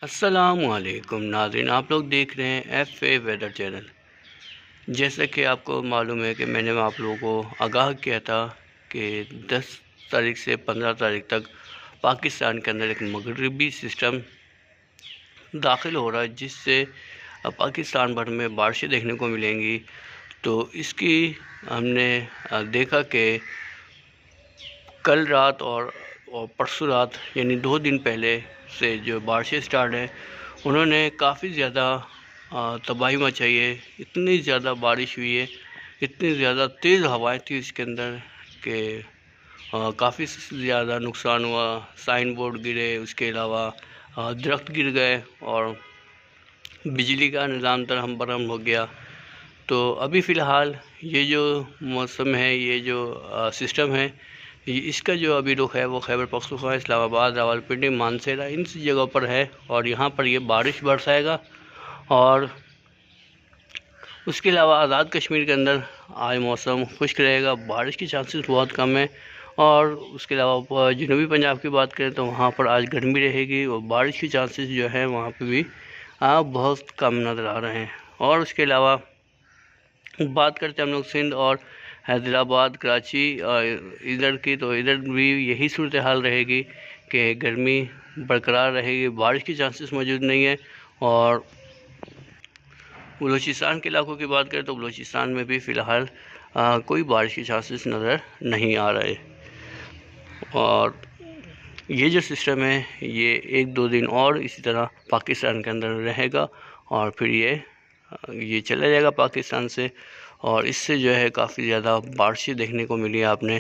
السلام علیکم ناظرین، آپ لوگ دیکھ رہے ہیں ایف اے ویدر چینل۔ جیسا کہ آپ کو معلوم ہے کہ میں نے آپ لوگوں کو آگاہ کیا تھا کہ 10 تاریخ سے 15 تاریخ تک پاکستان کے اندر ایک مغربی سسٹم داخل ہو رہا ہے، جس سے پاکستان بھر میں بارشیں دیکھنے کو ملیں گی۔ تو اس کی ہم نے دیکھا کہ کل رات اور پرسوں رات یعنی 2 دن پہلے سے جو بارشیں سٹارٹ ہیں، انہوں نے کافی زیادہ تباہی مچائی ہے۔ اتنی زیادہ بارش ہوئی ہے، اتنی زیادہ تیز ہوائیں تھی اس کے اندر کہ کافی زیادہ نقصان ہوا۔ سائن بورڈ گرے، اس کے علاوہ درخت گر گئے اور بجلی کا نظام درہم برہم ہو گیا۔ تو ابھی فی الحال یہ جو موسم ہے، یہ جو سسٹم ہے، اس کا جو ابھی رخ ہے وہ خیبر پختونخوا، اسلام آباد، راولپنڈی، مانسہرہ، ان جگہوں پر ہے، اور یہاں پر یہ بارش برسائے گا۔ اور اس کے علاوہ آزاد کشمیر کے اندر آج موسم خشک رہے گا، بارش کی چانسز بہت کم ہیں۔ اور اس کے علاوہ جنوبی پنجاب کی بات کریں تو وہاں پر آج گرمی رہے گی، اور بارش کی چانسز جو ہیں وہاں پہ بھی بہت کم نظر آ رہے ہیں۔ اور اس کے علاوہ بات کرتے ہیں ہم لوگ سندھ اور حیدرآباد، کراچی ادھر کی، تو ادھر بھی یہی صورتحال رہے گی کہ گرمی برقرار رہے گی، بارش کی چانسز موجود نہیں ہے۔ اور بلوچستان کے علاقوں کی بات کریں تو بلوچستان میں بھی فی الحال کوئی بارش کی چانسز نظر نہیں آ رہے۔ اور یہ جو سسٹم ہے یہ 1-2 دن اور اسی طرح پاکستان کے اندر رہے گا، اور پھر یہ چلا جائے گا پاکستان سے۔ اور اس سے جو ہے کافی زیادہ بارشیں دیکھنے کو ملی آپ نے،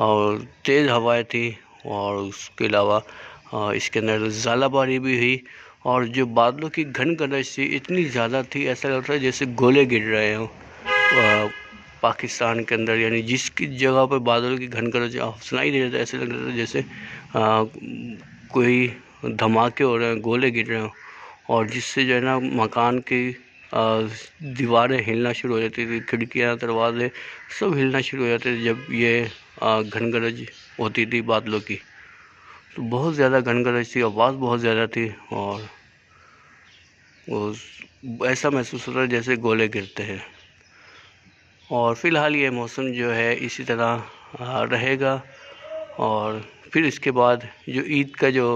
اور تیز ہوائیں تھی، اور اس کے علاوہ اس کے اندر ژالہ باری بھی ہوئی، اور جو بادلوں کی گھن گرج تھی اتنی زیادہ تھی، ایسا لگتا ہے جیسے گولے گر رہے ہوں پاکستان کے اندر۔ یعنی جس کی جگہ پہ بادل کی گھن گرج سنائی دے رہا تھا، ایسے لگ رہا تھا جیسے کوئی دھماکے ہو رہے ہیں، گولے گر رہے ہوں، اور جس سے جو ہے نا مکان کی دیواریں ہلنا شروع ہو جاتی تھی، کھڑکیاں، دروازے سب ہلنا شروع ہو جاتے تھے جب یہ گھن گرج ہوتی تھی بادلوں کی۔ تو بہت زیادہ گھن گرج تھی، آواز بہت زیادہ تھی، اور ایسا محسوس ہوتا ہے جیسے گولے گرتے ہیں۔ اور فی الحال یہ موسم جو ہے اسی طرح رہے گا، اور پھر اس کے بعد جو عید کا جو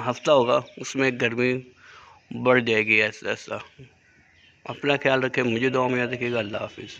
ہفتہ ہوگا اس میں گرمی بڑھ جائے گی ایسا۔ اپنا خیال رکھیں، مجھے دعا میں یاد رکھیے گا۔ اللہ حافظ۔